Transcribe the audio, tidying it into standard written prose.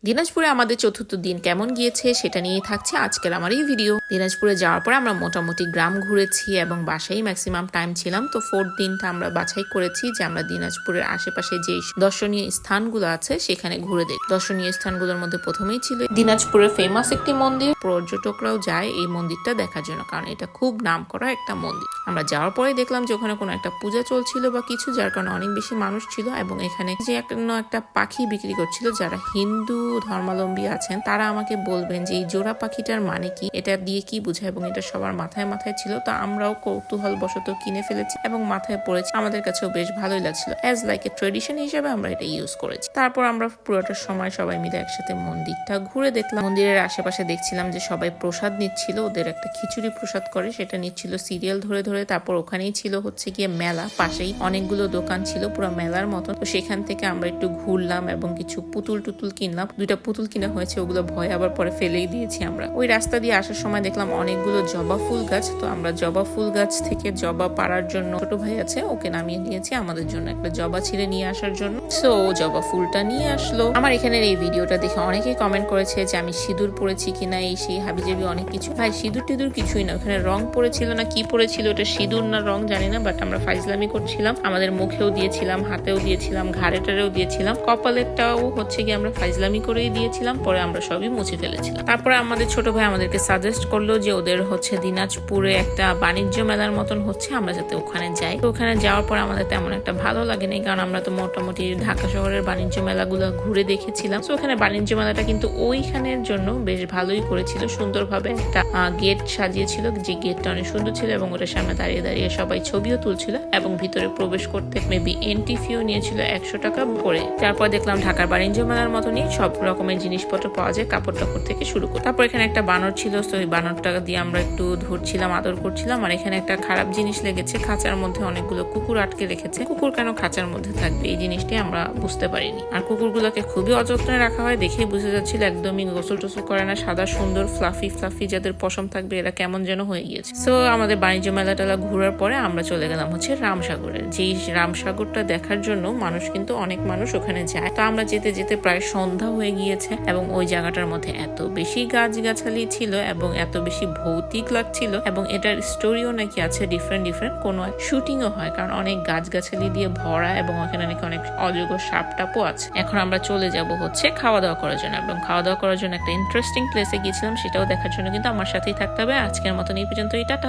দিনাজপুরে আমাদের চতুর্থ দিন কেমন গিয়েছে সেটা নিয়ে থাকছে আজকের আমার এই ভিডিও। দিনাজপুরে যাওয়ার পরে আমরা মোটামুটি গ্রাম ঘুরেছি এবং বাসায় ম্যাক্সিমাম টাইম ছিলাম। তো ফোর্থ দিনটা আমরা বাছাই করেছি যে আমরা দিনাজপুরের আশেপাশে যে দর্শনীয় স্থানগুলো আছে সেখানে ঘুরে দেখি। দর্শনীয় স্থানগুলোর মধ্যে প্রথমেই ছিল দিনাজপুরের ফেমাস একটি মন্দির। পর্যটকরাও যায় এই মন্দিরটা দেখার জন্য, কারণ এটা খুব নামকরা একটা মন্দির। আমরা যাওয়ার পরে দেখলাম যে ওখানে কোনো একটা পূজা চলছিল বা কিছু, যার কারণে অনেক বেশি মানুষ ছিল এবং এখানে যে একটা পাখি বিক্রি করছিল। যারা হিন্দু ধর্মাবলম্বী আছেন তারা আমাকে বলবেন যে এই জোড়া পাখিটার মানে কি, এটা দিয়ে কি বোঝায়, এবং এটা সবার মাথায় মাথায় ছিল। তো আমরাও কৌতূহল বশত কিনে ফেলেছি এবং মাথায় পড়েছি। আমাদের কাছেও বেশ ভালোই লাগছিল। অ্যাজ লাইক এ ট্রেডিশন হিসেবে আমরা এটা ইউজ করেছি। তারপর আমরা পুরোটার সময় সবাই মিলে একসাথে মন্দিরটা ঘুরে দেখলাম। মন্দিরের আশেপাশে দেখছিলাম যে সবাই প্রসাদ নিচ্ছিল। ওদের একটা খিচুড়ি প্রসাদ করে, সেটা নিচ্ছিল সিরিয়াল ধরে ধরে। তারপর ওখানেই ছিল হচ্ছে গিয়ে মেলা, পাশেই অনেকগুলো দোকান ছিল পুরো মেলার মতন। তো সেখান থেকে আমরা একটু ঘুরলাম এবং কিছু পুতুল টুতুল কিনলাম। দুইটা পুতুল কিনা হয়েছে, ওগুলো ভয় আবার পরে ফেলেই দিয়েছি আমরা। ওই রাস্তা দিয়ে আসার সময় দেখলাম অনেকগুলো জবা ফুল গাছ। তো আমরা জবা ফুল গাছ থেকে জবা পাড়ার জন্য ছোট ভাই আছে, ওকে নামিয়ে দিয়েছি আমাদের জন্য একটা জবা ছিঁড়ে নিয়ে আসার জন্য। সো জবা ফুলটা নিয়ে আসলো। আমার এখানের এই ভিডিওটা দেখে অনেকেই কমেন্ট করেছে যে আমি সিঁদুর পরেছি কিনা, এই সেই হাবিজাবি অনেক কিছু। ভাই সিঁদুর টিঁদুর কিছুই না, ওখানে রং পড়েছিল না কি পড়েছিল, ওটা সিঁদুর না রং জানি না, বাট আমরা ফাইজলামি করছিলাম। আমাদের মুখেও দিয়েছিলাম, হাতেও দিয়েছিলাম, ঘাড়েটারেও দিয়েছিলাম, কপালেরটাও হচ্ছে গিয়ে আমরা ফাইজলামি করেই দিয়েছিলাম। পরে আমরা সবই মুছে ফেলেছিলাম। তারপরে আমাদের ছোট ভাই আমাদেরকে সাজেস্ট করলো যে ওদের হচ্ছে দিনাজপুরে একটা বাণিজ্য মেলার মতন হচ্ছে, আমরা যাতে ওখানে যাই। তো ওখানে যাওয়ার পর আমাদের তেমন একটা ভালো লাগেনি, কারণ আমরা তো মোটামুটি ঢাকা শহরের বাণিজ্য মেলাগুলো ঘুরে দেখেছিলাম। তো ওখানে বাণিজ্য মেলাটা কিন্তু ওইখানের জন্য বেশ ভালোই করেছিল। সুন্দরভাবে একটা গেট সাজিয়েছিল, যে গেটটা অনেক সুন্দর ছিল এবং ওটার সামনে দাঁড়িয়ে দাঁড়িয়ে সবাই ছবিও তুলছিল এবং ভিতরে প্রবেশ করতে মেবি এন্ট্রি ফিও নিয়েছিল 100 টাকা করে। তারপর দেখলাম ঢাকার বাণিজ্য মেলার মতনই সব রকমের জিনিসপত্র পাওয়া যায়, কাপড় টাপড় থেকে শুরু করে। তারপর এখানে একটা বানর ছিল, তো ওই বানরটা দিয়ে আমরা একটু ধরছিলাম, আদর করছিলাম। আর এখানে একটা খারাপ জিনিস লেগেছে, খাঁচার মধ্যে অনেকগুলো কুকুর আটকে রেখেছে। কুকুর কেন খাঁচার মধ্যে থাকবে এই জিনিসটি আমরা বুঝতে পারিনি। আর কুকুরগুলোকে খুবই অযত্নে রাখা হয়, দেখেই বুঝে যাচ্ছিল একদমই গোসল টোসল করে না, সাদা সুন্দর ফ্লাফি ফ্লাফি যাদের পশম থাকবে এরা কেমন যেন হয়ে গিয়েছে। সো আমাদের বাণিজ্য মেলা টেলা ঘোরার পরে আমরা চলে গেলাম হচ্ছে রামসাগরের। যেই রামসাগরটা দেখার জন্য কিন্তু অনেক মানুষ ওখানে যায়। তো আমরা যেতে যেতে প্রায় সন্ধ্যা হয়ে গিয়েছে এবং ওই জায়গাটার মধ্যে এত বেশি গাছগাছালি ছিল এবং এত বেশি ভৌতিক লাগছিল, এবং এটার স্টোরিও নাকি আছে ডিফারেন্ট কোনো শুটিংও হয়, কারণ অনেক গাছগাছালি দিয়ে ভরা এবং ওখানে নাকি অনেক অজগর সাপ টাপও আছে। এখন আমরা চলে যাব হচ্ছে খাওয়া দাওয়া করার জন্য, এবং খাওয়া দাওয়া করার জন্য একটা ইন্টারেস্টিং প্লেসে গিয়েছিলাম, সেটাও দেখার জন্য কিন্তু আমার সাথেই থাকতে হবে। আজকের মতন এই পর্যন্ত, টাটা।